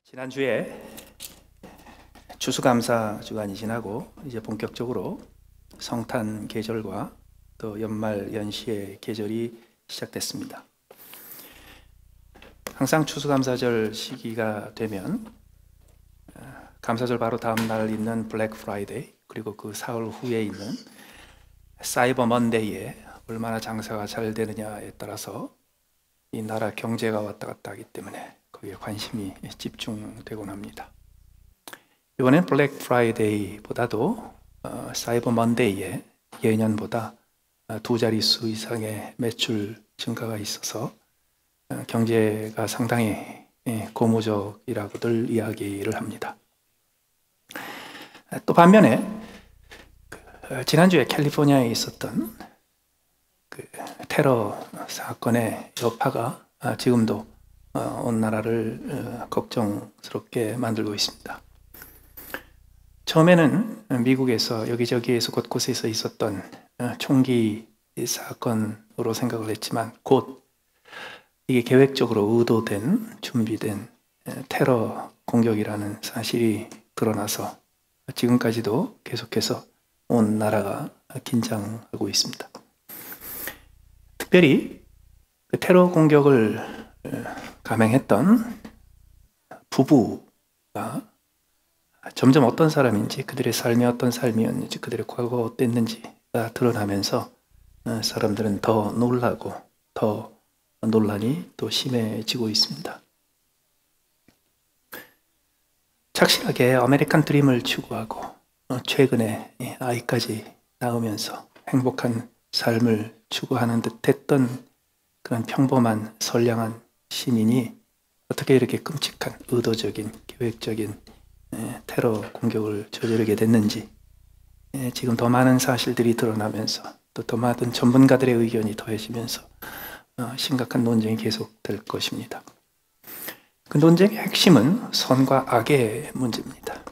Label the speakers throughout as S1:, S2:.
S1: 지난주에 추수감사 주간이 지나고 이제 본격적으로 성탄 계절과 또 연말 연시의 계절이 시작됐습니다. 항상 추수감사절 시기가 되면 감사절 바로 다음 날 있는 블랙 프라이데이, 그리고 그 사흘 후에 있는 사이버 먼데이에 얼마나 장사가 잘 되느냐에 따라서 이 나라 경제가 왔다 갔다 하기 때문에 거기에 관심이 집중되곤 합니다. 이번엔 블랙 프라이데이보다도 사이버 먼데이에 예년보다 두 자릿수 이상의 매출 증가가 있어서 경제가 상당히 고무적이라고들 이야기를 합니다. 또 반면에 지난주에 캘리포니아에 있었던 그 테러 사건의 여파가 지금도 온 나라를 걱정스럽게 만들고 있습니다. 처음에는 미국에서 여기저기에서 곳곳에서 있었던 총기 사건으로 생각을 했지만 곧 이게 계획적으로 의도된, 준비된 테러 공격이라는 사실이 드러나서 지금까지도 계속해서 온 나라가 긴장하고 있습니다. 특별히 그 테러 공격을 감행했던 부부가 점점 어떤 사람인지, 그들의 삶이 어떤 삶이었는지, 그들의 과거가 어땠는지가 드러나면서 사람들은 더 놀라고 더 논란이 또 심해지고 있습니다. 착실하게 아메리칸 드림을 추구하고 최근에 아이까지 낳으면서 행복한 삶을 추구하는 듯했던 그런 평범한 선량한 시민이 어떻게 이렇게 끔찍한 의도적인 계획적인 테러 공격을 저지르게 됐는지 지금 더 많은 사실들이 드러나면서 또 더 많은 전문가들의 의견이 더해지면서 심각한 논쟁이 계속될 것입니다. 그 논쟁의 핵심은 선과 악의 문제입니다.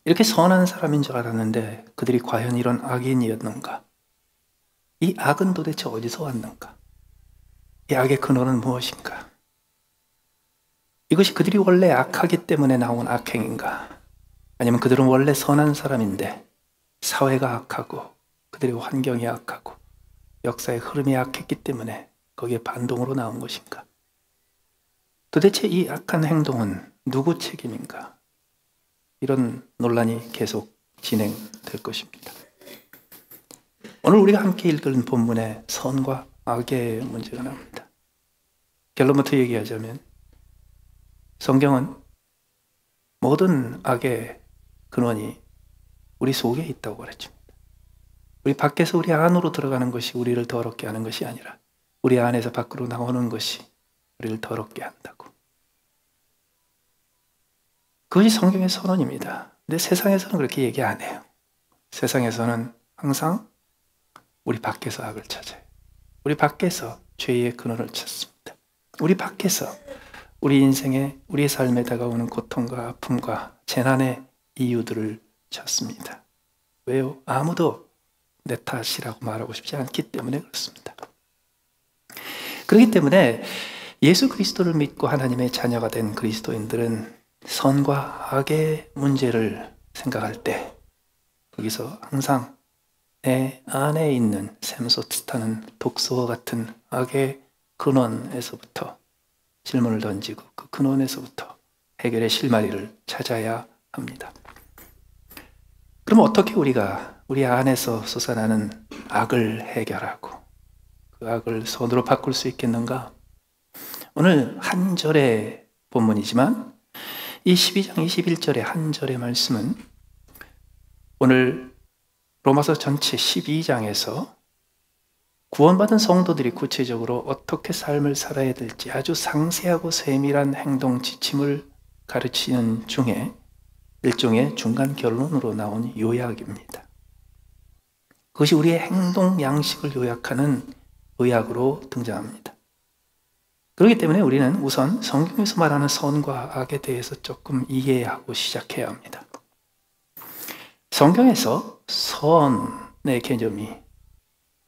S1: 이렇게 선한 사람인 줄 알았는데 그들이 과연 이런 악인이었는가? 이 악은 도대체 어디서 왔는가? 이 악의 근원은 무엇인가? 이것이 그들이 원래 악하기 때문에 나온 악행인가? 아니면 그들은 원래 선한 사람인데 사회가 악하고 그들의 환경이 악하고 역사의 흐름이 악했기 때문에 거기에 반동으로 나온 것인가? 도대체 이 악한 행동은 누구 책임인가? 이런 논란이 계속 진행될 것입니다. 오늘 우리가 함께 읽은 본문에 선과 악의 문제가 나옵니다. 결론부터 얘기하자면 성경은 모든 악의 근원이 우리 속에 있다고 가르칩니다. 우리 밖에서 우리 안으로 들어가는 것이 우리를 더럽게 하는 것이 아니라 우리 안에서 밖으로 나오는 것이 우리를 더럽게 한다고. 그것이 성경의 선언입니다. 근데 세상에서는 그렇게 얘기 안 해요. 세상에서는 항상 우리 밖에서 악을 찾아요. 우리 밖에서 죄의 근원을 찾습니다. 우리 밖에서 우리 인생에, 우리의 삶에 다가오는 고통과 아픔과 재난의 이유들을 찾습니다. 왜요? 아무도 내 탓이라고 말하고 싶지 않기 때문에 그렇습니다. 그렇기 때문에 예수 그리스도를 믿고 하나님의 자녀가 된 그리스도인들은 선과 악의 문제를 생각할 때 거기서 항상 내 안에 있는 샘솟듯하는 독소와 같은 악의 근원에서부터 질문을 던지고 그 근원에서부터 해결의 실마리를 찾아야 합니다. 그럼 어떻게 우리가 우리 안에서 솟아나는 악을 해결하고 그 악을 선으로 바꿀 수 있겠는가? 오늘 한 절의 본문이지만 이 12장 21절의 한 절의 말씀은 오늘 로마서 전체 12장에서 구원받은 성도들이 구체적으로 어떻게 삶을 살아야 될지 아주 상세하고 세밀한 행동 지침을 가르치는 중에 일종의 중간 결론으로 나온 요약입니다. 그것이 우리의 행동 양식을 요약하는 요약으로 등장합니다. 그렇기 때문에 우리는 우선 성경에서 말하는 선과 악에 대해서 조금 이해하고 시작해야 합니다. 성경에서 선의 개념이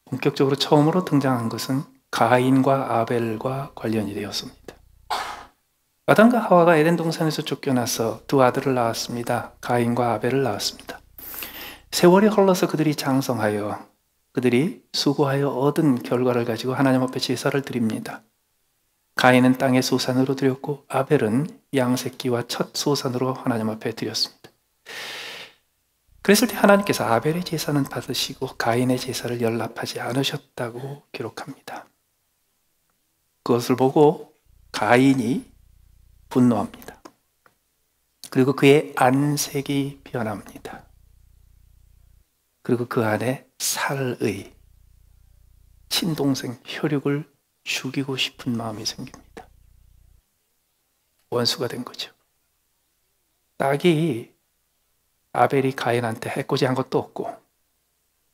S1: 본격적으로 처음으로 등장한 것은 가인과 아벨과 관련이 되었습니다. 아담과 하와가 에덴 동산에서 쫓겨나서 두 아들을 낳았습니다. 가인과 아벨을 낳았습니다. 세월이 흘러서 그들이 장성하여 그들이 수고하여 얻은 결과를 가지고 하나님 앞에 제사를 드립니다. 가인은 땅의 소산으로 드렸고 아벨은 양새끼와 첫 소산으로 하나님 앞에 드렸습니다. 그랬을 때 하나님께서 아벨의 제사는 받으시고 가인의 제사를 연락하지 않으셨다고 기록합니다. 그것을 보고 가인이 분노합니다. 그리고 그의 안색이 변합니다. 그리고 그 안에 살의 친동생 혈육을 죽이고 싶은 마음이 생깁니다. 원수가 된 거죠. 딱이 아벨이 가인한테 해코지한 것도 없고,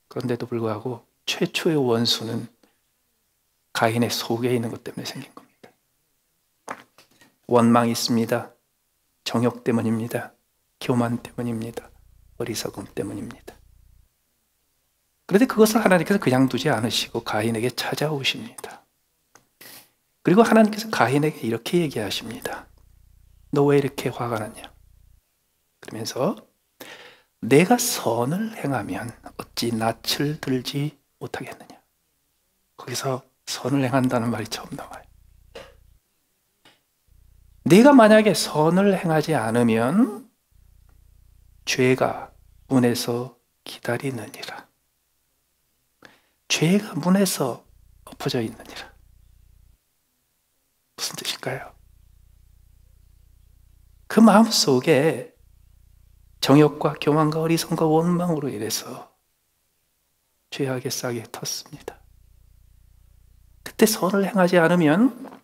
S1: 그런데도 불구하고 최초의 원수는 가인의 속에 있는 것 때문에 생긴 겁니다. 원망이 있습니다. 정욕 때문입니다. 교만 때문입니다. 어리석음 때문입니다. 그런데 그것을 하나님께서 그냥 두지 않으시고 가인에게 찾아오십니다. 그리고 하나님께서 가인에게 이렇게 얘기하십니다. 너 왜 이렇게 화가 났냐? 그러면서 내가 선을 행하면 어찌 낯을 들지 못하겠느냐? 거기서 선을 행한다는 말이 처음 나와요. 네가 만약에 선을 행하지 않으면 죄가 문에서 기다리느니라. 죄가 문에서 엎어져 있느니라. 무슨 뜻일까요? 그 마음속에 정욕과 교만과 어리석음과 원망으로 인해서 죄악의 싹이 텄습니다. 그때 선을 행하지 않으면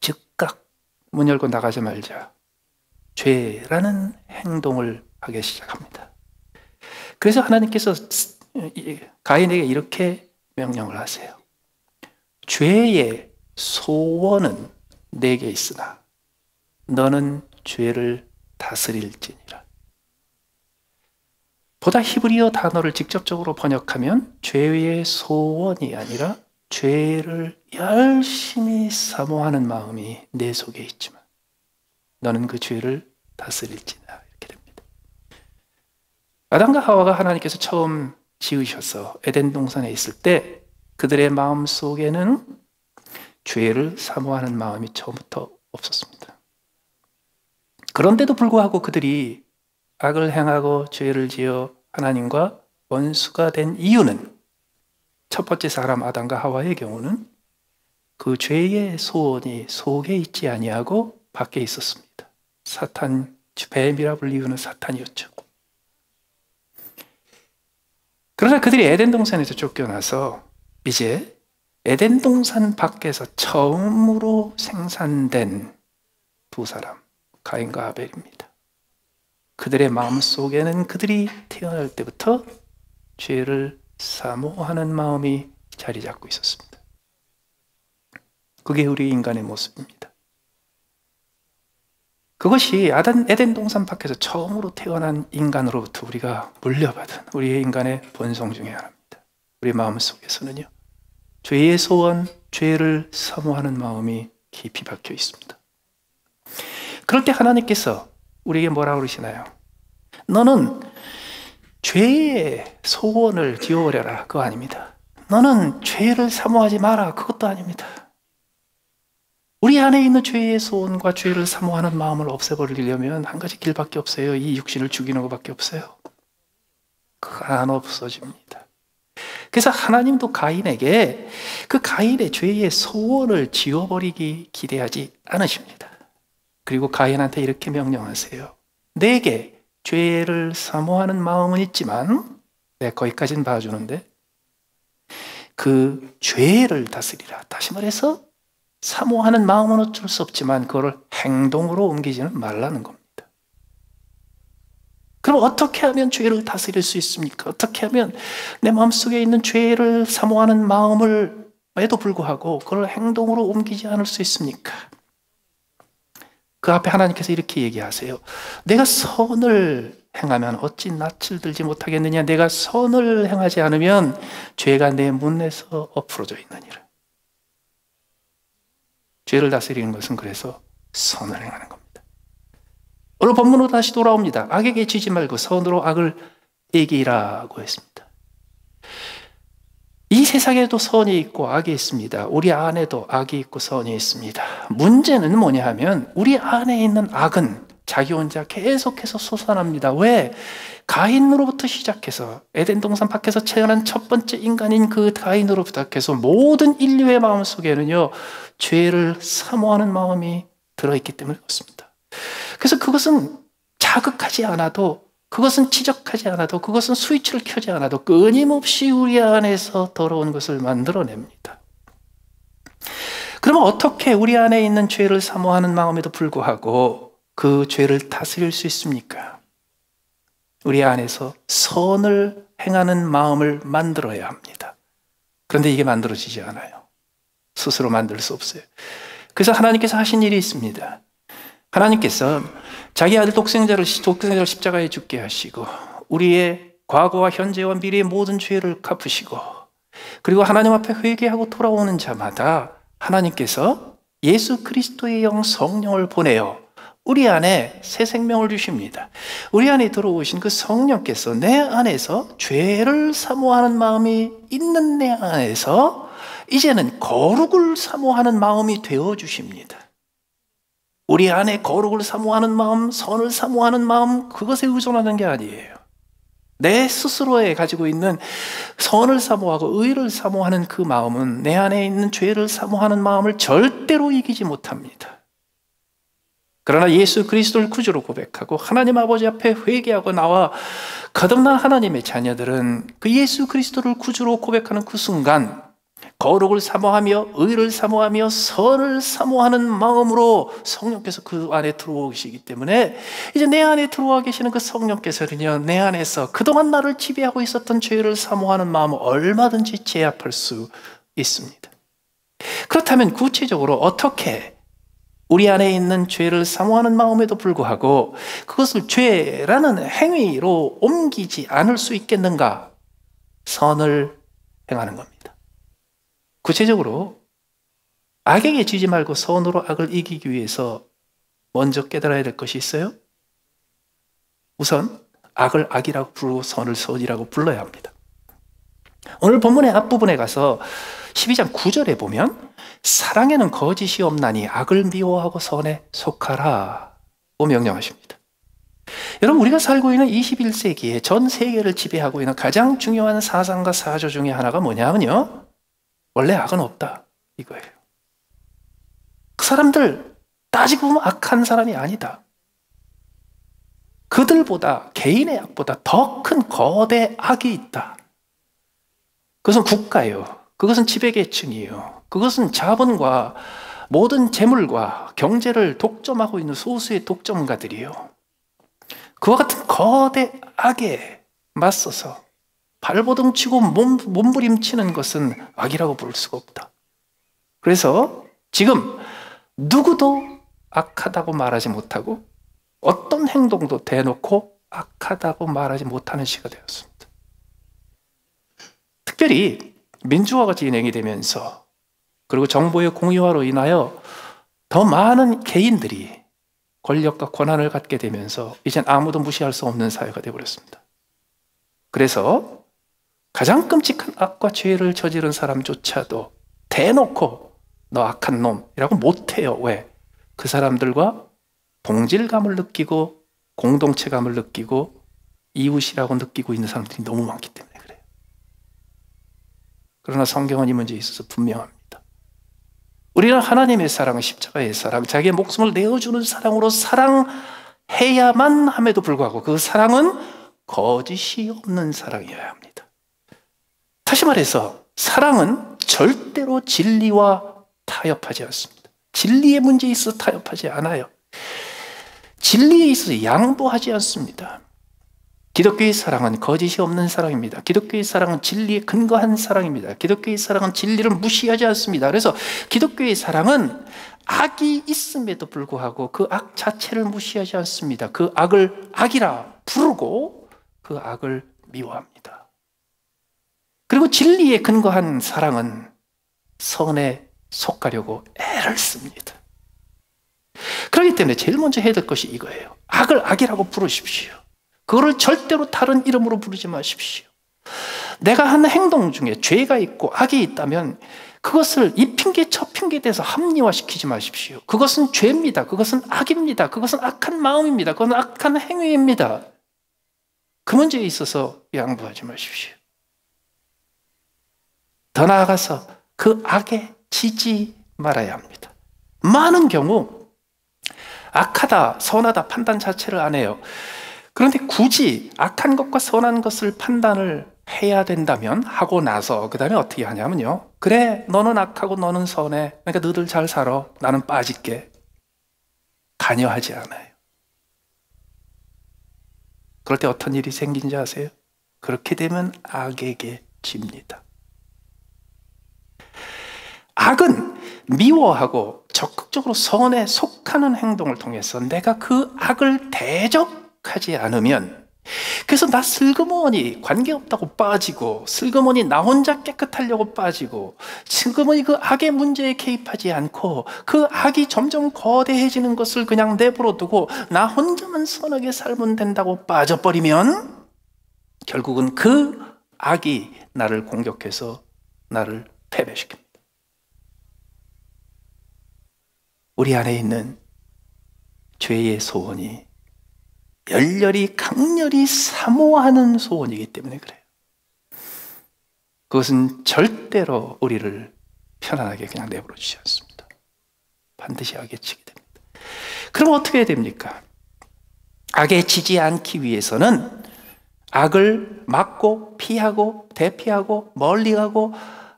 S1: 즉각 문 열고 나가지 말자. 죄라는 행동을 하기 시작합니다. 그래서 하나님께서 가인에게 이렇게 명령을 하세요. 죄의 소원은 내게 있으나 너는 죄를 다스릴지니라. 보다 히브리어 단어를 직접적으로 번역하면 죄의 소원이 아니라 죄를 열심히 사모하는 마음이 내 속에 있지만 너는 그 죄를 다스릴지나, 이렇게 됩니다. 아담과 하와가 하나님께서 처음 지으셔서 에덴 동산에 있을 때 그들의 마음 속에는 죄를 사모하는 마음이 처음부터 없었습니다. 그런데도 불구하고 그들이 악을 행하고 죄를 지어 하나님과 원수가 된 이유는, 첫 번째 사람 아담과 하와의 경우는 그 죄의 소원이 속에 있지 아니하고 밖에 있었습니다. 사탄, 뱀이라 불리는 이유는 사탄이었죠. 그러나 그들이 에덴 동산에서 쫓겨나서 이제 에덴 동산 밖에서 처음으로 생산된 두 사람, 가인과 아벨입니다. 그들의 마음속에는 그들이 태어날 때부터 죄를 사모하는 마음이 자리 잡고 있었습니다. 그게 우리 인간의 모습입니다. 그것이 에덴 동산 밖에서 처음으로 태어난 인간으로부터 우리가 물려받은 우리의 인간의 본성 중에 하나입니다. 우리 마음속에서는요, 죄의 소원, 죄를 사모하는 마음이 깊이 박혀 있습니다. 그럴 때 하나님께서 우리에게 뭐라고 그러시나요? 너는 죄의 소원을 지워버려라. 그거 아닙니다. 너는 죄를 사모하지 마라. 그것도 아닙니다. 우리 안에 있는 죄의 소원과 죄를 사모하는 마음을 없애버리려면 한 가지 길밖에 없어요. 이 육신을 죽이는 것밖에 없어요. 그거 안 없어집니다. 그래서 하나님도 가인에게 그 가인의 죄의 소원을 지워버리기 기대하지 않으십니다. 그리고 가인한테 이렇게 명령하세요. 내게 죄를 사모하는 마음은 있지만, 내가 거기까지는 봐주는데 그 죄를 다스리라. 다시 말해서 사모하는 마음은 어쩔 수 없지만 그거를 행동으로 옮기지는 말라는 겁니다. 그럼 어떻게 하면 죄를 다스릴 수 있습니까? 어떻게 하면 내 마음속에 있는 죄를 사모하는 마음을 에도 불구하고 그걸 행동으로 옮기지 않을 수 있습니까? 그 앞에 하나님께서 이렇게 얘기하세요. 내가 선을 행하면 어찌 낯을 들지 못하겠느냐. 내가 선을 행하지 않으면 죄가 내 문에서 엎어져 있느니라. 죄를 다스리는 것은 그래서 선을 행하는 겁니다. 오늘 본문으로 다시 돌아옵니다. 악에게 지지 말고 선으로 악을 이기라고 했습니다. 이 세상에도 선이 있고 악이 있습니다. 우리 안에도 악이 있고 선이 있습니다. 문제는 뭐냐 하면 우리 안에 있는 악은 자기 혼자 계속해서 솟아납니다. 왜? 가인으로부터 시작해서 에덴 동산 밖에서 태어난 첫 번째 인간인 그 가인으로부터 시작해서 모든 인류의 마음속에는요, 죄를 사모하는 마음이 들어있기 때문에 그렇습니다. 그래서 그것은 자극하지 않아도, 그것은 지적하지 않아도, 그것은 스위치를 켜지 않아도 끊임없이 우리 안에서 더러운 것을 만들어냅니다. 그러면 어떻게 우리 안에 있는 죄를 사모하는 마음에도 불구하고 그 죄를 다스릴 수 있습니까? 우리 안에서 선을 행하는 마음을 만들어야 합니다. 그런데 이게 만들어지지 않아요. 스스로 만들 수 없어요. 그래서 하나님께서 하신 일이 있습니다. 하나님께서 자기 아들 독생자를 십자가에 죽게 하시고 우리의 과거와 현재와 미래의 모든 죄를 갚으시고, 그리고 하나님 앞에 회개하고 돌아오는 자마다 하나님께서 예수 그리스도의 영 성령을 보내어 우리 안에 새 생명을 주십니다. 우리 안에 들어오신 그 성령께서 내 안에서 죄를 사모하는 마음이 있는 내 안에서 이제는 거룩을 사모하는 마음이 되어 주십니다. 우리 안에 거룩을 사모하는 마음, 선을 사모하는 마음, 그것에 의존하는 게 아니에요. 내 스스로에 가지고 있는 선을 사모하고 의를 사모하는 그 마음은 내 안에 있는 죄를 사모하는 마음을 절대로 이기지 못합니다. 그러나 예수 그리스도를 구주로 고백하고 하나님 아버지 앞에 회개하고 나와 거듭난 하나님의 자녀들은 그 예수 그리스도를 구주로 고백하는 그 순간 거룩을 사모하며 의를 사모하며 선을 사모하는 마음으로 성령께서 그 안에 들어오시기 때문에 이제 내 안에 들어와 계시는 그 성령께서는요, 내 안에서 그동안 나를 지배하고 있었던 죄를 사모하는 마음을 얼마든지 제압할 수 있습니다. 그렇다면 구체적으로 어떻게 우리 안에 있는 죄를 사모하는 마음에도 불구하고 그것을 죄라는 행위로 옮기지 않을 수 있겠는가? 선을 행하는 겁니다. 구체적으로 악에게 지지 말고 선으로 악을 이기기 위해서 먼저 깨달아야 될 것이 있어요. 우선 악을 악이라고 부르고 선을 선이라고 불러야 합니다. 오늘 본문의 앞부분에 가서 12장 9절에 보면 사랑에는 거짓이 없나니 악을 미워하고 선에 속하라고 명령하십니다. 여러분, 우리가 살고 있는 21세기에 전 세계를 지배하고 있는 가장 중요한 사상과 사조 중에 하나가 뭐냐면요, 원래 악은 없다 이거예요. 그 사람들 따지고 보면 악한 사람이 아니다. 그들보다, 개인의 악보다 더 큰 거대 악이 있다. 그것은 국가예요. 그것은 지배계층이에요. 그것은 자본과 모든 재물과 경제를 독점하고 있는 소수의 독점가들이에요. 그와 같은 거대 악에 맞서서 발버둥 치고 몸부림치는 것은 악이라고 부를 수가 없다. 그래서 지금 누구도 악하다고 말하지 못하고 어떤 행동도 대놓고 악하다고 말하지 못하는 시가 되었습니다. 특별히 민주화가 진행이 되면서 그리고 정보의 공유화로 인하여 더 많은 개인들이 권력과 권한을 갖게 되면서 이젠 아무도 무시할 수 없는 사회가 되어버렸습니다. 그래서 가장 끔찍한 악과 죄를 저지른 사람조차도 대놓고 너 악한 놈이라고 못해요. 왜? 그 사람들과 동질감을 느끼고 공동체감을 느끼고 이웃이라고 느끼고 있는 사람들이 너무 많기 때문에 그래요. 그러나 성경은 이 문제에 있어서 분명합니다. 우리는 하나님의 사랑, 십자가의 사랑, 자기의 목숨을 내어주는 사랑으로 사랑해야만 함에도 불구하고 그 사랑은 거짓이 없는 사랑이어야 합니다. 다시 말해서 사랑은 절대로 진리와 타협하지 않습니다. 진리의 문제에 있어서 타협하지 않아요. 진리에 있어서 양보하지 않습니다. 기독교의 사랑은 거짓이 없는 사랑입니다. 기독교의 사랑은 진리에 근거한 사랑입니다. 기독교의 사랑은 진리를 무시하지 않습니다. 그래서 기독교의 사랑은 악이 있음에도 불구하고 그 악 자체를 무시하지 않습니다. 그 악을 악이라 부르고 그 악을 미워합니다. 그리고 진리에 근거한 사랑은 선에 속하려고 애를 씁니다. 그렇기 때문에 제일 먼저 해야 될 것이 이거예요. 악을 악이라고 부르십시오. 그거를 절대로 다른 이름으로 부르지 마십시오. 내가 하는 행동 중에 죄가 있고 악이 있다면 그것을 이 핑계 저 핑계에 대해서 합리화시키지 마십시오. 그것은 죄입니다. 그것은 악입니다. 그것은 악한 마음입니다. 그것은 악한 행위입니다. 그 문제에 있어서 양보하지 마십시오. 더 나아가서 그 악에 지지 말아야 합니다. 많은 경우 악하다, 선하다 판단 자체를 안 해요. 그런데 굳이 악한 것과 선한 것을 판단을 해야 된다면 하고 나서 그 다음에 어떻게 하냐면요, 그래 너는 악하고 너는 선해, 그러니까 너들 잘 살아, 나는 빠질게. 관여하지 않아요. 그럴 때 어떤 일이 생긴지 아세요? 그렇게 되면 악에게 집니다. 악은 미워하고 적극적으로 선에 속하는 행동을 통해서 내가 그 악을 대적하지 않으면, 그래서 나 슬그머니 관계없다고 빠지고, 슬그머니 나 혼자 깨끗하려고 빠지고, 슬그머니 그 악의 문제에 개입하지 않고 그 악이 점점 거대해지는 것을 그냥 내버려 두고 나 혼자만 선하게 살면 된다고 빠져버리면 결국은 그 악이 나를 공격해서 나를 패배시킵니다. 우리 안에 있는 죄의 소원이 열렬히 강렬히 사모하는 소원이기 때문에 그래요. 그것은 절대로 우리를 편안하게 그냥 내버려 주지 않습니다. 반드시 악에 치게 됩니다. 그럼 어떻게 해야 됩니까? 악에 치지 않기 위해서는 악을 막고 피하고 대피하고 멀리 가고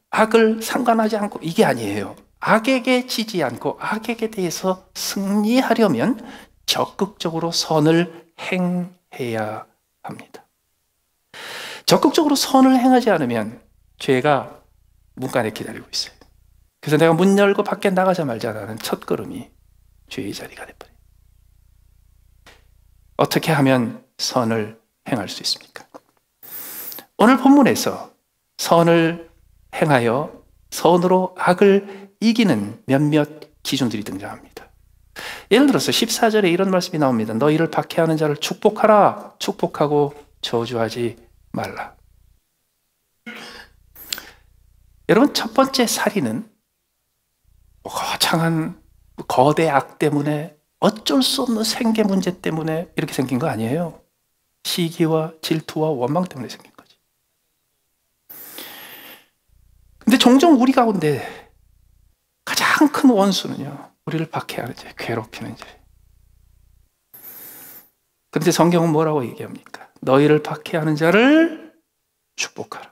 S1: 악을 상관하지 않고 이게 아니에요. 악에게 지지 않고 악에게 대해서 승리하려면 적극적으로 선을 행해야 합니다. 적극적으로 선을 행하지 않으면 죄가 문간에 기다리고 있어요. 그래서 내가 문 열고 밖에 나가자마자 나는 첫 걸음이 죄의 자리가 돼버려요. 어떻게 하면 선을 행할 수 있습니까? 오늘 본문에서 선을 행하여 선으로 악을 이기는 몇몇 기준들이 등장합니다. 예를 들어서 14절에 이런 말씀이 나옵니다. 너희를 박해하는 자를 축복하라. 축복하고 저주하지 말라. 여러분, 첫 번째 살인은 거창한 거대 악 때문에, 어쩔 수 없는 생계 문제 때문에 이렇게 생긴 거 아니에요. 시기와 질투와 원망 때문에 생긴 거지. 근데 종종 우리 가운데 가장 큰 원수는요, 우리를 박해하는 죄, 괴롭히는 죄. 그런데 성경은 뭐라고 얘기합니까? 너희를 박해하는 자를 축복하라.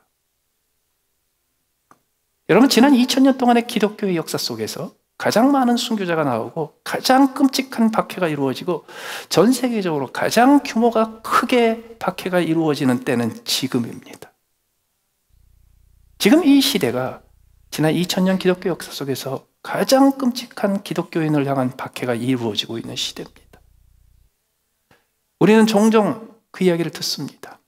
S1: 여러분, 지난 2000년 동안의 기독교의 역사 속에서 가장 많은 순교자가 나오고 가장 끔찍한 박해가 이루어지고 전 세계적으로 가장 규모가 크게 박해가 이루어지는 때는 지금입니다. 지금 이 시대가 지난 2000년 기독교 역사 속에서 가장 끔찍한 기독교인을 향한 박해가 이루어지고 있는 시대입니다. 우리는 종종 그 이야기를 듣습니다.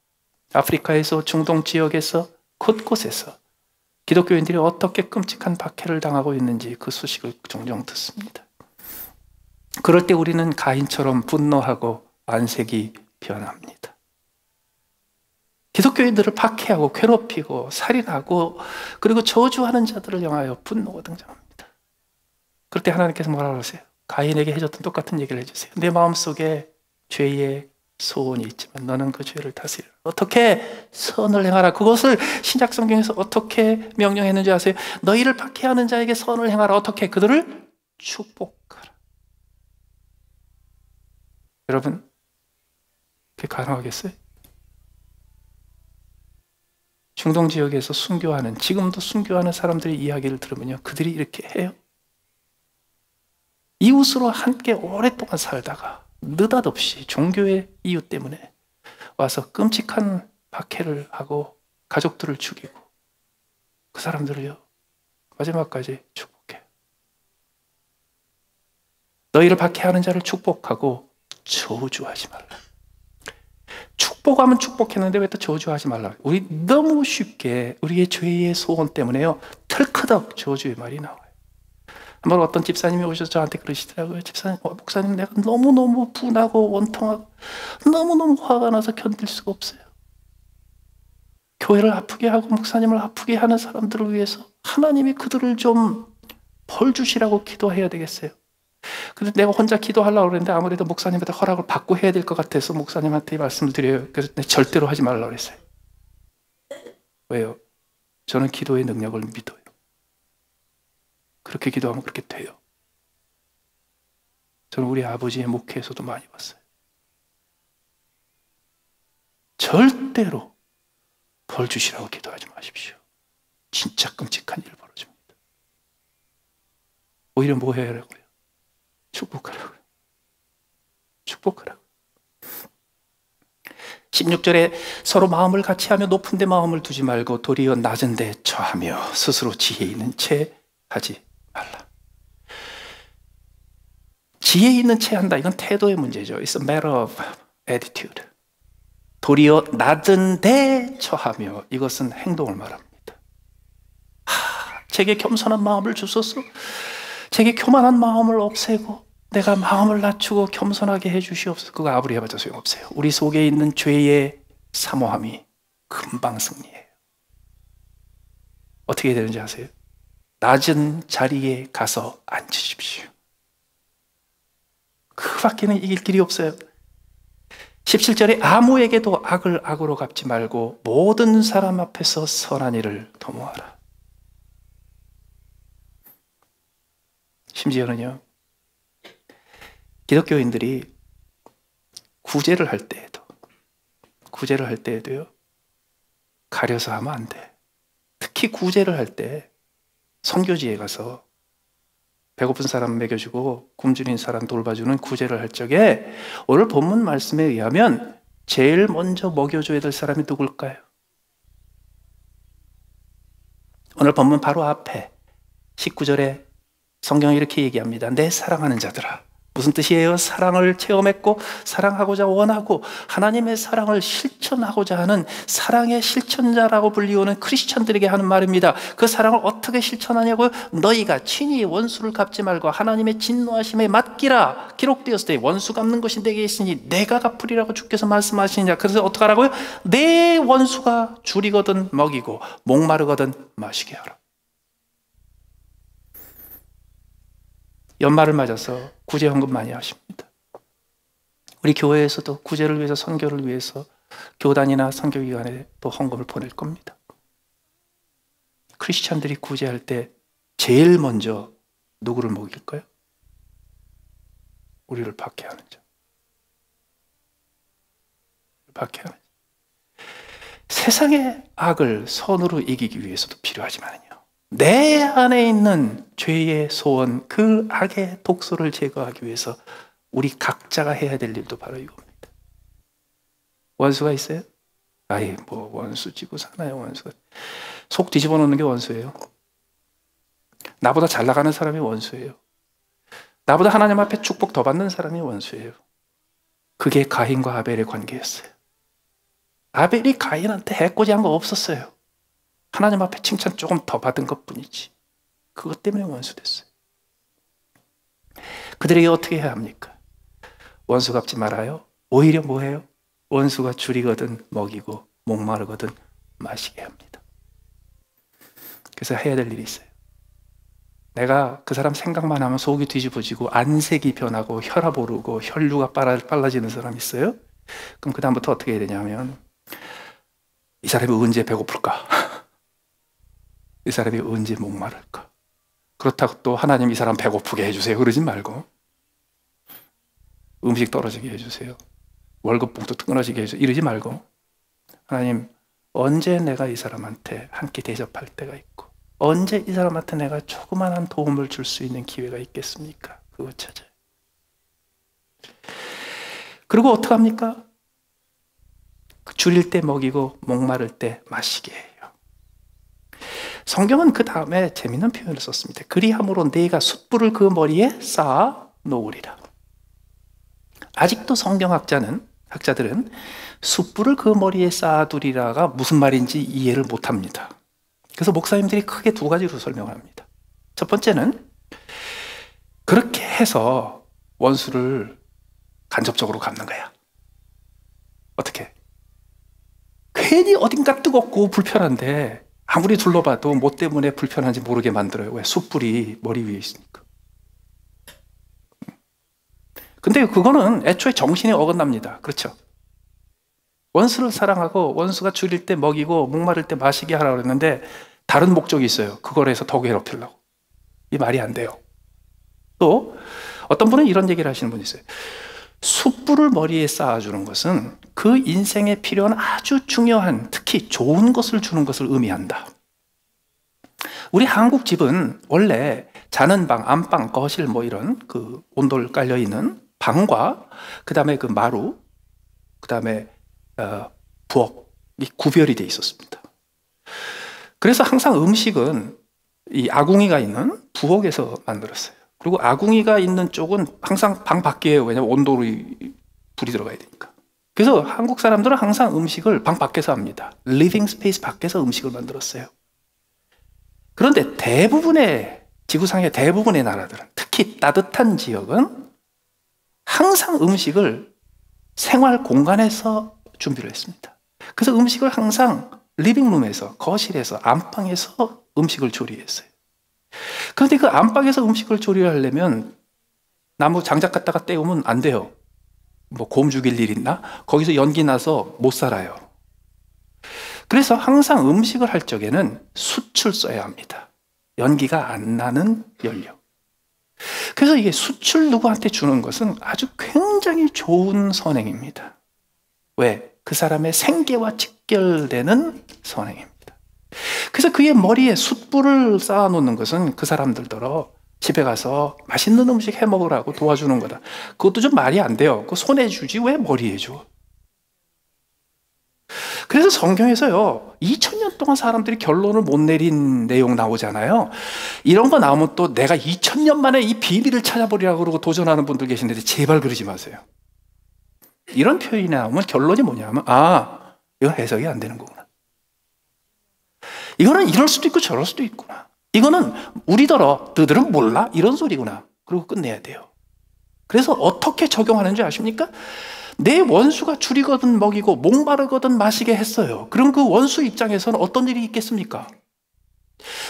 S1: 아프리카에서, 중동 지역에서, 곳곳에서 기독교인들이 어떻게 끔찍한 박해를 당하고 있는지 그 소식을 종종 듣습니다. 그럴 때 우리는 가인처럼 분노하고 안색이 변합니다. 기독교인들을 박해하고 괴롭히고 살인하고 그리고 저주하는 자들을 향하여 분노가 등장합니다. 그럴 때 하나님께서 뭐라고 하세요? 가인에게 해줬던 똑같은 얘기를 해주세요. 내 마음속에 죄의 소원이 있지만 너는 그 죄를 다스리라. 어떻게? 선을 행하라. 그것을 신약 성경에서 어떻게 명령했는지 아세요? 너희를 박해하는 자에게 선을 행하라. 어떻게? 그들을 축복하라. 여러분, 그게 가능하겠어요? 중동 지역에서 순교하는, 지금도 순교하는 사람들의 이야기를 들으면요, 그들이 이렇게 해요. 이웃으로 함께 오랫동안 살다가 느닷없이 종교의 이유 때문에 와서 끔찍한 박해를 하고 가족들을 죽이고 그 사람들을요, 마지막까지 축복해요. 너희를 박해하는 자를 축복하고 저주하지 말라. 축복하면 축복했는데 왜 또 저주하지 말라. 우리 너무 쉽게 우리의 죄의 소원 때문에요, 털커덕 저주의 말이 나와요. 한번 어떤 집사님이 오셔서 저한테 그러시더라고요. 집사님, 목사님, 내가 너무너무 분하고 원통하고 너무너무 화가 나서 견딜 수가 없어요. 교회를 아프게 하고 목사님을 아프게 하는 사람들을 위해서 하나님이 그들을 좀 벌 주시라고 기도해야 되겠어요. 근데 내가 혼자 기도하려고 그랬는데 아무래도 목사님한테 허락을 받고 해야 될 것 같아서 목사님한테 이 말씀을 드려요. 그래서 절대로 하지 말라고 그랬어요. 왜요? 저는 기도의 능력을 믿어요. 그렇게 기도하면 그렇게 돼요. 저는 우리 아버지의 목회에서도 많이 봤어요. 절대로 벌 주시라고 기도하지 마십시오. 진짜 끔찍한 일 벌어집니다. 오히려 뭐 해야 하라고요? 축복하라고요. 축복하라고. 16절에 서로 마음을 같이 하며 높은 데 마음을 두지 말고 도리어 낮은 데 처하며 스스로 지혜 있는 채 하지 말라. 지혜 있는 채 한다. 이건 태도의 문제죠. It's a matter of attitude. 도리어 낮은 데 처하며, 이것은 행동을 말합니다. 제게 겸손한 마음을 주소서. 제게 교만한 마음을 없애고 내가 마음을 낮추고 겸손하게 해주시옵소서. 그거 아무리 해봐도 소용없어요. 우리 속에 있는 죄의 사모함이 금방 승리해요. 어떻게 되는지 아세요? 낮은 자리에 가서 앉으십시오. 그 밖에는 이길 길이 없어요. 17절에 아무에게도 악을 악으로 갚지 말고 모든 사람 앞에서 선한 일을 도모하라. 심지어는요, 기독교인들이 구제를 할 때에도요, 가려서 하면 안 돼. 특히 구제를 할 때 선교지에 가서 배고픈 사람 먹여주고 굶주린 사람 돌봐주는 구제를 할 적에 오늘 본문 말씀에 의하면 제일 먼저 먹여줘야 될 사람이 누굴까요? 오늘 본문 바로 앞에 19절에 성경이 이렇게 얘기합니다. 내 사랑하는 자들아. 무슨 뜻이에요? 사랑을 체험했고 사랑하고자 원하고 하나님의 사랑을 실천하고자 하는 사랑의 실천자라고 불리우는 크리스천들에게 하는 말입니다. 그 사랑을 어떻게 실천하냐고요? 너희가 친히 원수를 갚지 말고 하나님의 진노하심에 맡기라. 기록되었을 때 원수 갚는 것이 내게 있으니 내가 갚으리라고 주께서 말씀하시느냐. 그래서 어떻게 하라고요? 내 원수가 줄이거든 먹이고 목마르거든 마시게 하라. 연말을 맞아서 구제 헌금 많이 하십니다. 우리 교회에서도 구제를 위해서, 선교를 위해서 교단이나 선교기관에 또 헌금을 보낼 겁니다. 크리스찬들이 구제할 때 제일 먼저 누구를 먹일까요? 우리를 박해하는 자. 박해하는 자. 세상의 악을 선으로 이기기 위해서도 필요하지만요, 내 안에 있는 죄의 소원, 그 악의 독소를 제거하기 위해서 우리 각자가 해야 될 일도 바로 이겁니다. 원수가 있어요? 아이, 뭐 원수 지고 사나요, 원수가. 속 뒤집어 놓는 게 원수예요. 나보다 잘 나가는 사람이 원수예요. 나보다 하나님 앞에 축복 더 받는 사람이 원수예요. 그게 가인과 아벨의 관계였어요. 아벨이 가인한테 해코지한 거 없었어요. 하나님 앞에 칭찬 조금 더 받은 것뿐이지. 그것 때문에 원수 됐어요. 그들에게 어떻게 해야 합니까? 원수 갚지 말아요. 오히려 뭐해요? 원수가 줄이거든 먹이고 목마르거든 마시게 합니다. 그래서 해야 될 일이 있어요. 내가 그 사람 생각만 하면 속이 뒤집어지고 안색이 변하고 혈압 오르고 혈류가 빨라지는 사람 있어요? 그럼 그 다음부터 어떻게 해야 되냐면, 이 사람이 언제 배고플까? 이 사람이 언제 목마를까? 그렇다고 또 하나님 이 사람 배고프게 해주세요 그러지 말고, 음식 떨어지게 해주세요, 월급 봉투 끊어지게 해주세요 이러지 말고, 하나님 언제 내가 이 사람한테 한 끼 대접할 때가 있고 언제 이 사람한테 내가 조그만한 도움을 줄 수 있는 기회가 있겠습니까? 그거 찾아요. 그리고 어떡합니까? 줄일 때 먹이고 목마를 때 마시게 해요. 성경은 그 다음에 재미있는 표현을 썼습니다. 그리함으로 네가 숯불을 그 머리에 쌓아 놓으리라. 아직도 학자들은 숯불을 그 머리에 쌓아두리라가 무슨 말인지 이해를 못합니다. 그래서 목사님들이 크게 두 가지로 설명을 합니다. 첫 번째는 그렇게 해서 원수를 간접적으로 갚는 거야. 어떻게? 괜히 어딘가 뜨겁고 불편한데 아무리 둘러봐도 뭐 때문에 불편한지 모르게 만들어요. 왜? 숯불이 머리 위에 있으니까. 근데 그거는 애초에 정신이 어긋납니다. 그렇죠? 원수를 사랑하고 원수가 줄일 때 먹이고 목마를 때 마시게 하라고 그랬는데 다른 목적이 있어요. 그걸 해서 더 괴롭히려고. 이 말이 안 돼요. 또 어떤 분은 이런 얘기를 하시는 분이 있어요. 숯불을 머리에 쌓아주는 것은 그 인생에 필요한 아주 중요한, 특히 좋은 것을 주는 것을 의미한다. 우리 한국 집은 원래 자는 방, 안방, 거실 뭐 이런 그 온돌 깔려 있는 방과 그 다음에 그 마루, 그 다음에 부엌이 구별이 돼 있었습니다. 그래서 항상 음식은 이 아궁이가 있는 부엌에서 만들었어요. 그리고 아궁이가 있는 쪽은 항상 방 밖이에요. 왜냐하면 온돌이 불이 들어가야 되니까. 그래서 한국 사람들은 항상 음식을 방 밖에서 합니다. 리빙 스페이스 밖에서 음식을 만들었어요. 그런데 대부분의 지구상의 대부분의 나라들은, 특히 따뜻한 지역은 항상 음식을 생활 공간에서 준비를 했습니다. 그래서 음식을 항상 리빙룸에서, 거실에서, 안방에서 음식을 조리했어요. 그런데 그 안방에서 음식을 조리하려면 나무 장작 갖다가 떼우면 안 돼요. 뭐 곰 죽일 일 있나? 거기서 연기 나서 못 살아요. 그래서 항상 음식을 할 적에는 숯을 써야 합니다. 연기가 안 나는 연료. 그래서 이게 숯을 누구한테 주는 것은 아주 굉장히 좋은 선행입니다. 왜? 그 사람의 생계와 직결되는 선행입니다. 그래서 그의 머리에 숯불을 쌓아놓는 것은 그 사람들더러 집에 가서 맛있는 음식 해 먹으라고 도와주는 거다. 그것도 좀 말이 안 돼요. 그거 손에 주지 왜 머리에 줘? 그래서 성경에서요, 2000년 동안 사람들이 결론을 못 내린 내용 나오잖아요. 이런 거 나오면 또 내가 2000년 만에 이 비밀을 찾아보리라고 그러고 도전하는 분들 계신데 제발 그러지 마세요. 이런 표현이 나오면 결론이 뭐냐면, 아, 이건 해석이 안 되는 거구나. 이거는 이럴 수도 있고 저럴 수도 있구나. 이거는 우리더러 너들은 몰라? 이런 소리구나. 그리고 끝내야 돼요. 그래서 어떻게 적용하는지 아십니까? 내 원수가 줄이거든 먹이고 목마르거든 마시게 했어요. 그럼 그 원수 입장에서는 어떤 일이 있겠습니까?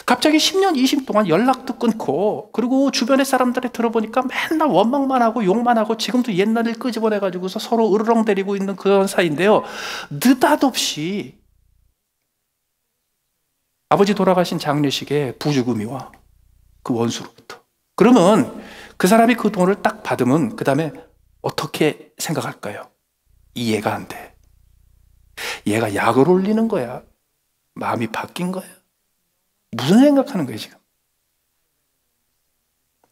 S1: 갑자기 10년, 20년 동안 연락도 끊고, 그리고 주변의 사람들이 들어보니까 맨날 원망만 하고 욕만 하고 지금도 옛날 일 끄집어내가지고서 서로 으르렁대리고 있는 그런 사이인데요. 느닷없이 아버지 돌아가신 장례식에 부죽음이 와. 그 원수로부터. 그러면 그 사람이 그 돈을 딱 받으면 그 다음에 어떻게 생각할까요? 이해가 안 돼. 얘가 약을 올리는 거야? 마음이 바뀐 거야? 무슨 생각하는 거예요, 지금?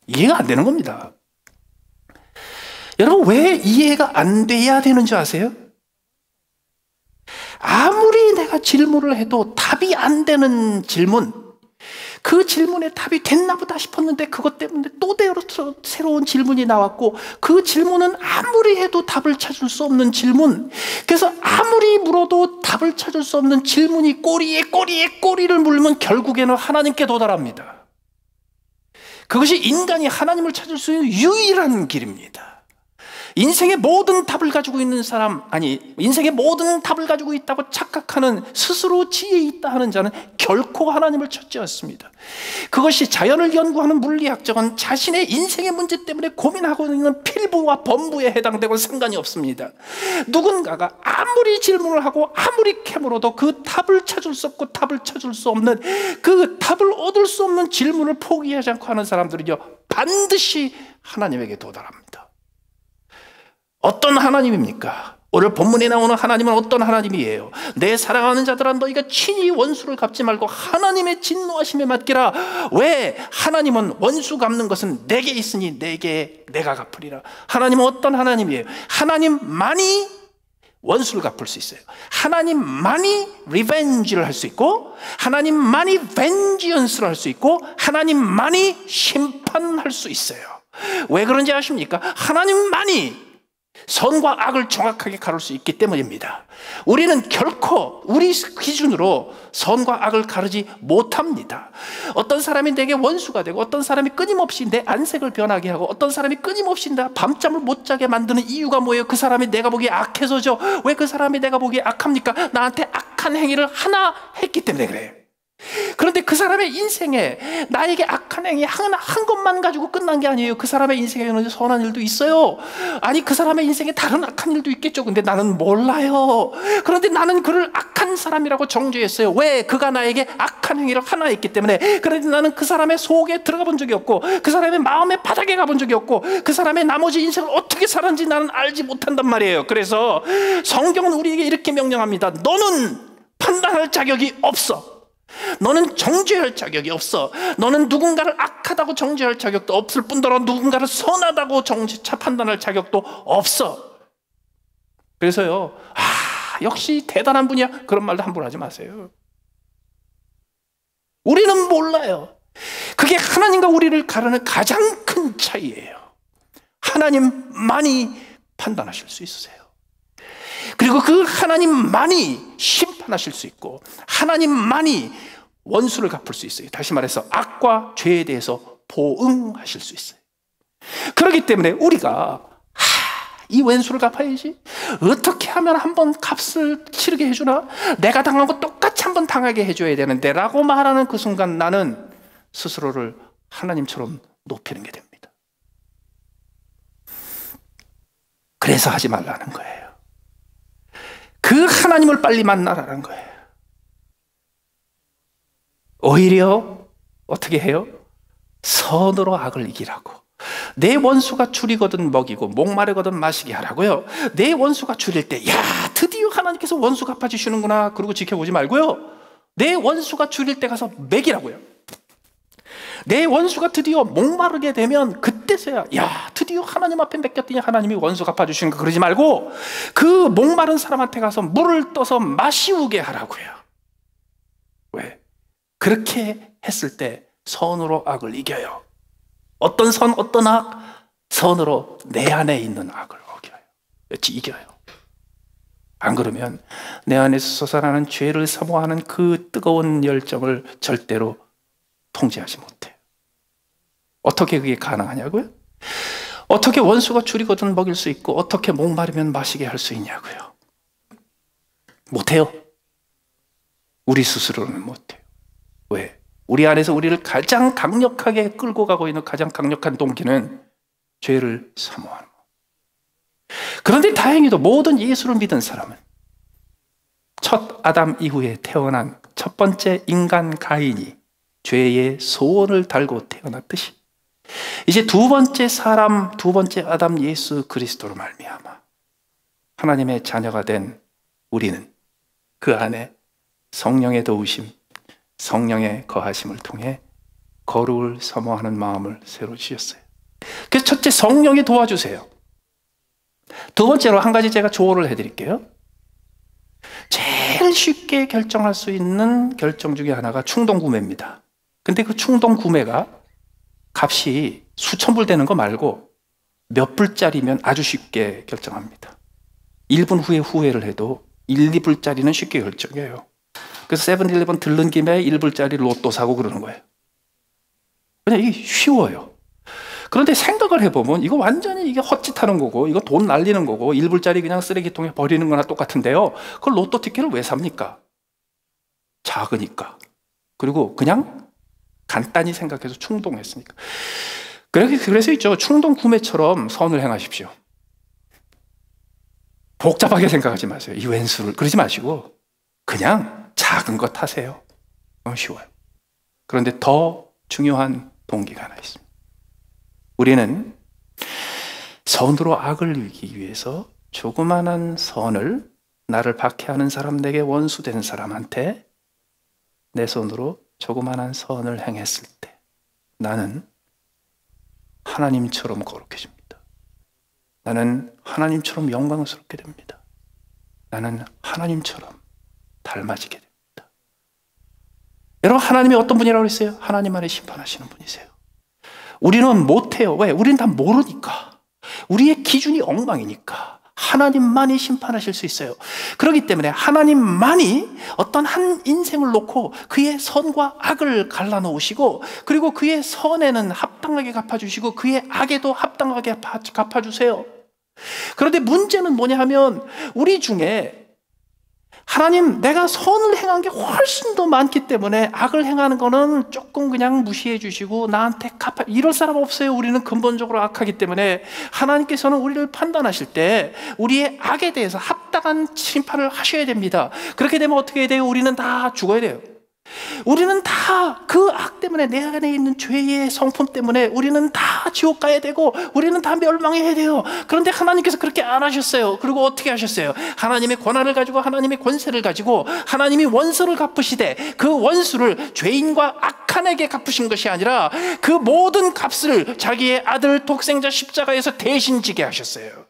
S1: 이해가 안 되는 겁니다. 여러분, 왜 이해가 안 돼야 되는 줄 아세요? 아무리 내가 질문을 해도 답이 안 되는 질문, 그 질문에 답이 됐나 보다 싶었는데 그것 때문에 또 새로운 질문이 나왔고, 그 질문은 아무리 해도 답을 찾을 수 없는 질문, 그래서 아무리 물어도 답을 찾을 수 없는 질문이 꼬리에 꼬리를 물면 결국에는 하나님께 도달합니다. 그것이 인간이 하나님을 찾을 수 있는 유일한 길입니다. 인생의 모든 답을 가지고 있는 사람, 아니 인생의 모든 답을 가지고 있다고 착각하는, 스스로 지혜 있다 하는 자는 결코 하나님을 찾지 않습니다. 그것이 자연을 연구하는 물리학자는 자신의 인생의 문제 때문에 고민하고 있는 필부와 범부에 해당되고 상관이 없습니다. 누군가가 아무리 질문을 하고 아무리 캐물어도 그 답을 찾을 수 없고 답을 찾을 수 없는, 그 답을 얻을 수 없는 질문을 포기하지 않고 하는 사람들은요, 반드시 하나님에게 도달합니다. 어떤 하나님입니까? 오늘 본문에 나오는 하나님은 어떤 하나님이에요? 내 사랑하는 자들아, 너희가 친히 원수를 갚지 말고 하나님의 진노하심에 맡기라. 왜? 하나님은 원수 갚는 것은 내게 있으니 내가 갚으리라. 하나님은 어떤 하나님이에요? 하나님만이 원수를 갚을 수 있어요. 하나님만이 리벤지를 할 수 있고, 하나님만이 벤지언스를 할 수 있고, 하나님만이 심판할 수 있어요. 왜 그런지 아십니까? 하나님만이 선과 악을 정확하게 가를 수 있기 때문입니다. 우리는 결코 우리 기준으로 선과 악을 가르지 못합니다. 어떤 사람이 내게 원수가 되고, 어떤 사람이 끊임없이 내 안색을 변하게 하고, 어떤 사람이 끊임없이 나 밤잠을 못 자게 만드는 이유가 뭐예요? 그 사람이 내가 보기에 악해서죠. 왜 그 사람이 내가 보기에 악합니까? 나한테 악한 행위를 하나 했기 때문에 그래요. 그런데 그 사람의 인생에 나에게 악한 행위 한 것만 가지고 끝난 게 아니에요. 그 사람의 인생에는 선한 일도 있어요. 아니, 그 사람의 인생에 다른 악한 일도 있겠죠. 근데 나는 몰라요. 그런데 나는 그를 악한 사람이라고 정죄했어요. 왜? 그가 나에게 악한 행위를 하나 했기 때문에. 그런데 나는 그 사람의 속에 들어가 본 적이 없고, 그 사람의 마음의 바닥에 가본 적이 없고, 그 사람의 나머지 인생을 어떻게 살았는지 나는 알지 못한단 말이에요. 그래서 성경은 우리에게 이렇게 명령합니다. 너는 판단할 자격이 없어. 너는 정죄할 자격이 없어. 너는 누군가를 악하다고 정죄할 자격도 없을 뿐더러 누군가를 선하다고 판단할 자격도 없어. 그래서요, 역시 대단한 분이야, 그런 말도 함부로 하지 마세요. 우리는 몰라요. 그게 하나님과 우리를 가르는 가장 큰 차이예요. 하나님만이 판단하실 수 있으세요. 그리고 그 하나님만이 심판하실 수 있고, 하나님만이 원수를 갚을 수 있어요. 다시 말해서 악과 죄에 대해서 보응하실 수 있어요. 그렇기 때문에 우리가 이 원수를 갚아야지, 어떻게 하면 한번 값을 치르게 해주나, 내가 당한 거 똑같이 한번 당하게 해줘야 되는데 라고 말하는 그 순간 나는 스스로를 하나님처럼 높이는 게 됩니다. 그래서 하지 말라는 거예요. 그 하나님을 빨리 만나라는 거예요. 오히려 어떻게 해요? 선으로 악을 이기라고. 내 원수가 줄이거든 먹이고 목마르거든 마시게 하라고요. 내 원수가 줄일 때, 야, 드디어 하나님께서 원수 갚아주시는구나, 그러고 지켜보지 말고요, 내 원수가 줄일 때 가서 먹이라고요. 내 원수가 드디어 목마르게 되면 그때서야, 야, 드디어 하나님 앞에 맡겼더니 하나님이 원수 갚아주시는 거, 그러지 말고 그 목마른 사람한테 가서 물을 떠서 마시우게 하라고요. 왜? 그렇게 했을 때 선으로 악을 이겨요. 어떤 선, 어떤 악? 선으로 내 안에 있는 악을 이겨요. 안 그러면 내 안에서 솟아나는 죄를 사모하는 그 뜨거운 열정을 절대로 통제하지 못해요. 어떻게 그게 가능하냐고요? 어떻게 원수가 줄이거든 먹일 수 있고, 어떻게 목마르면 마시게 할 수 있냐고요? 못해요. 우리 스스로는 못해요. 왜? 우리 안에서 우리를 가장 강력하게 끌고 가고 있는 가장 강력한 동기는 죄를 사모하는 것. 그런데 다행히도 모든 예수를 믿은 사람은 첫 아담 이후에 태어난 첫 번째 인간 가인이 죄의 소원을 달고 태어났듯이, 이제 두 번째 사람, 두 번째 아담 예수 그리스도로 말미암아 하나님의 자녀가 된 우리는 그 안에 성령의 도우심, 성령의 거하심을 통해 거룩을 사모하는 마음을 새로 주셨어요. 그래서 첫째, 성령이 도와주세요. 두 번째로 한 가지 제가 조언을 해드릴게요. 제일 쉽게 결정할 수 있는 결정 중에 하나가 충동 구매입니다. 근데 그 충동 구매가 값이 수천 불 되는 거 말고 몇 불짜리면 아주 쉽게 결정합니다. 1분 후에 후회를 해도 1, 2불짜리는 쉽게 결정해요. 그래서 세븐일레븐 들른 김에 1불짜리 로또 사고 그러는 거예요. 그냥 이게 쉬워요. 그런데 생각을 해보면 이거 완전히 이게 헛짓하는 거고, 이거 돈 날리는 거고, 1불짜리 그냥 쓰레기통에 버리는 거나 똑같은데요. 그걸 로또 티켓을 왜 삽니까? 작으니까. 그리고 그냥 간단히 생각해서 충동했으니까. 그래서 있죠. 충동 구매처럼 선을 행하십시오. 복잡하게 생각하지 마세요. 이 왼수를. 그러지 마시고 그냥 작은 것 하세요. 너무 쉬워요. 그런데 더 중요한 동기가 하나 있습니다. 우리는 선으로 악을 이기기 위해서 조그마한 선을, 나를 박해하는 사람, 내게 원수된 사람한테 내 손으로 조그마한 선을 행했을 때 나는 하나님처럼 거룩해집니다. 나는 하나님처럼 영광스럽게 됩니다. 나는 하나님처럼 닮아지게 됩니다. 여러분, 하나님이 어떤 분이라고 했어요? 하나님 안에 심판하시는 분이세요. 우리는 못해요. 왜? 우리는 다 모르니까. 우리의 기준이 엉망이니까. 하나님만이 심판하실 수 있어요. 그렇기 때문에 하나님만이 어떤 한 인생을 놓고 그의 선과 악을 갈라놓으시고, 그리고 그의 선에는 합당하게 갚아주시고 그의 악에도 합당하게 갚아주세요. 그런데 문제는 뭐냐 하면, 우리 중에 하나님, 내가 선을 행한 게 훨씬 더 많기 때문에 악을 행하는 거는 조금 그냥 무시해 주시고 나한테 갚아, 이럴 사람 없어요. 우리는 근본적으로 악하기 때문에 하나님께서는 우리를 판단하실 때 우리의 악에 대해서 합당한 심판을 하셔야 됩니다. 그렇게 되면 어떻게 돼요? 우리는 다 죽어야 돼요. 우리는 다 그 악 때문에, 내 안에 있는 죄의 성품 때문에 우리는 다 지옥 가야 되고 우리는 다 멸망해야 돼요. 그런데 하나님께서 그렇게 안 하셨어요. 그리고 어떻게 하셨어요? 하나님의 권한을 가지고, 하나님의 권세를 가지고 하나님이 원수를 갚으시되 그 원수를 죄인과 악한 에게 갚으신 것이 아니라 그 모든 값을 자기의 아들 독생자 십자가에서 대신 지게 하셨어요.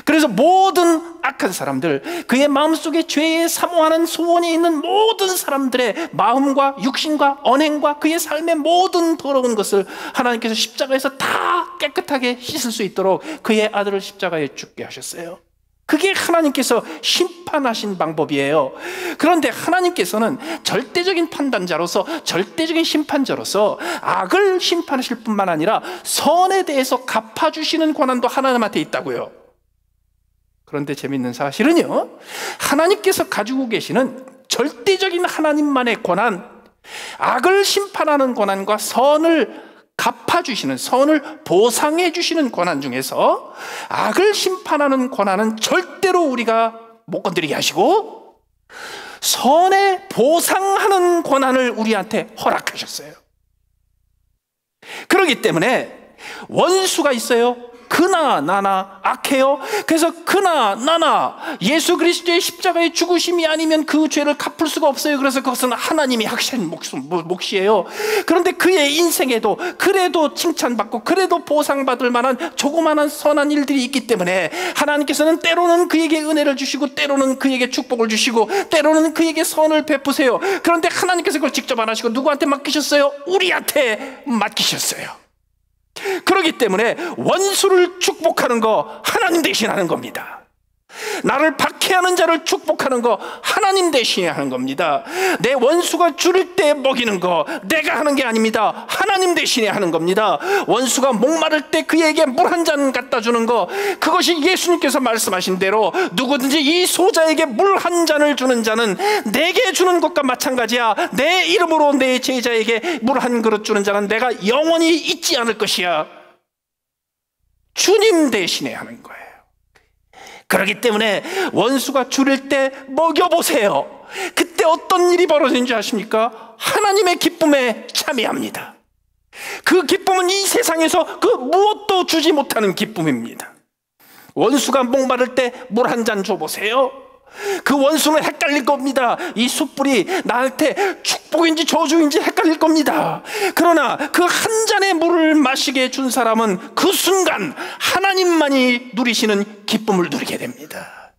S1: 그래서 모든 악한 사람들, 그의 마음속에 죄에 사모하는 소원이 있는 모든 사람들의 마음과 육신과 언행과 그의 삶의 모든 더러운 것을 하나님께서 십자가에서 다 깨끗하게 씻을 수 있도록 그의 아들을 십자가에 죽게 하셨어요. 그게 하나님께서 심판하신 방법이에요. 그런데 하나님께서는 절대적인 판단자로서, 절대적인 심판자로서 악을 심판하실 뿐만 아니라 선에 대해서 갚아주시는 권한도 하나님한테 있다고요. 그런데 재밌는 사실은요, 하나님께서 가지고 계시는 절대적인 하나님만의 권한, 악을 심판하는 권한과 선을 갚아주시는, 선을 보상해 주시는 권한 중에서 악을 심판하는 권한은 절대로 우리가 못 건드리게 하시고, 선에 보상하는 권한을 우리한테 허락하셨어요. 그렇기 때문에 원수가 있어요. 그나 나나 악해요. 그래서 그나 나나 예수 그리스도의 십자가의 죽으심이 아니면 그 죄를 갚을 수가 없어요. 그래서 그것은 하나님이 하신 몫이에요. 그런데 그의 인생에도 그래도 칭찬받고 그래도 보상받을 만한 조그마한 선한 일들이 있기 때문에 하나님께서는 때로는 그에게 은혜를 주시고, 때로는 그에게 축복을 주시고, 때로는 그에게 선을 베푸세요. 그런데 하나님께서 그걸 직접 안 하시고 누구한테 맡기셨어요? 우리한테 맡기셨어요. 그렇기 때문에 원수를 축복하는 거 하나님 대신 하는 겁니다. 나를 박해하는 자를 축복하는 거 하나님 대신에 하는 겁니다. 내 원수가 줄일 때 먹이는 거 내가 하는 게 아닙니다. 하나님 대신에 하는 겁니다. 원수가 목마를 때 그에게 물 한 잔 갖다 주는 거, 그것이 예수님께서 말씀하신 대로 누구든지 이 소자에게 물 한 잔을 주는 자는 내게 주는 것과 마찬가지야. 내 이름으로 내 제자에게 물 한 그릇 주는 자는 내가 영원히 잊지 않을 것이야. 주님 대신에 하는 거예요. 그렇기 때문에 원수가 줄일 때 먹여보세요. 그때 어떤 일이 벌어지는지 아십니까? 하나님의 기쁨에 참여합니다. 그 기쁨은 이 세상에서 그 무엇도 주지 못하는 기쁨입니다. 원수가 목마를 때 물 한 잔 줘보세요. 그 원수는 헷갈릴 겁니다. 이 숯불이 나한테 축복인지 저주인지 헷갈릴 겁니다. 그러나 그 한 잔의 물을 마시게 준 사람은 그 순간 하나님만이 누리시는 기쁨을 누리게 됩니다.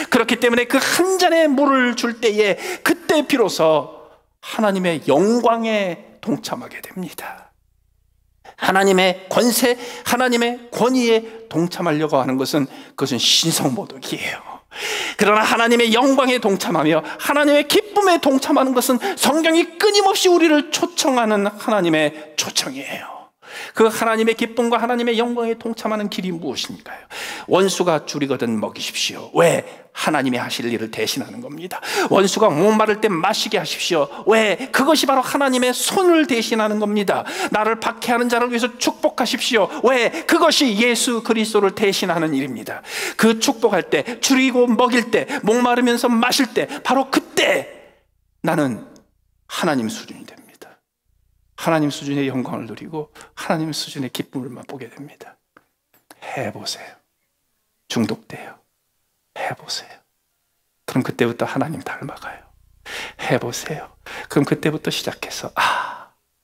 S1: 그렇기 때문에 그 한 잔의 물을 줄 때에 그때 비로소 하나님의 영광에 동참하게 됩니다. 하나님의 권세, 하나님의 권위에 동참하려고 하는 것은 그것은 신성모독이에요. 그러나 하나님의 영광에 동참하며 하나님의 기쁨에 동참하는 것은 성경이 끊임없이 우리를 초청하는 하나님의 초청이에요. 그 하나님의 기쁨과 하나님의 영광에 동참하는 길이 무엇입니까요? 원수가 줄이거든 먹이십시오. 왜? 하나님이 하실 일을 대신하는 겁니다. 원수가 목마를 때 마시게 하십시오. 왜? 그것이 바로 하나님의 손을 대신하는 겁니다. 나를 박해하는 자를 위해서 축복하십시오. 왜? 그것이 예수 그리스도를 대신하는 일입니다. 그 축복할 때, 줄이고 먹일 때, 목마르면서 마실 때, 바로 그때 나는 하나님 수준이 됩니다. 하나님 수준의 영광을 누리고 하나님 수준의 기쁨을 맛보게 됩니다. 해보세요. 중독돼요. 해보세요. 그럼 그때부터 하나님 닮아가요. 해보세요. 그럼 그때부터 시작해서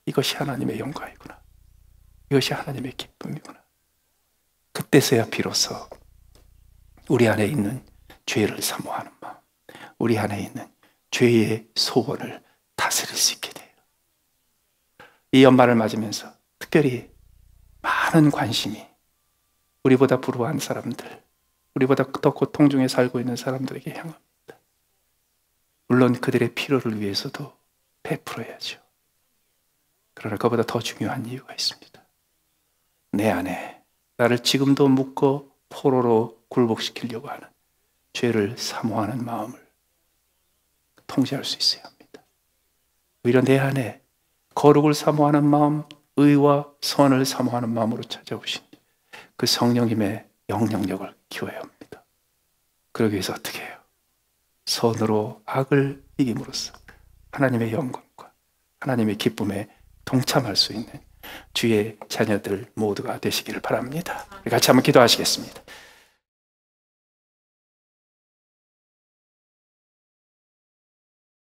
S1: 이것이 하나님의 영광이구나. 이것이 하나님의 기쁨이구나. 그때서야 비로소 우리 안에 있는 죄를 사모하는 마음, 우리 안에 있는 죄의 소원을 다스릴 수 있게 돼요. 이 연말을 맞으면서 특별히 많은 관심이 우리보다 불우한 사람들, 우리보다 더 고통 중에 살고 있는 사람들에게 향합니다. 물론 그들의 필요를 위해서도 베풀어야죠. 그러나 그보다 더 중요한 이유가 있습니다. 내 안에 나를 지금도 묶어 포로로 굴복시키려고 하는 죄를 사모하는 마음을 통제할 수 있어야 합니다. 오히려 내 안에 거룩을 사모하는 마음, 의와 선을 사모하는 마음으로 찾아오신 그 성령님의 영향력을 키워야 합니다. 그러기 위해서 어떻게 해요? 선으로 악을 이김으로써 하나님의 영광과 하나님의 기쁨에 동참할 수 있는 주의 자녀들 모두가 되시기를 바랍니다. 같이 한번 기도하시겠습니다.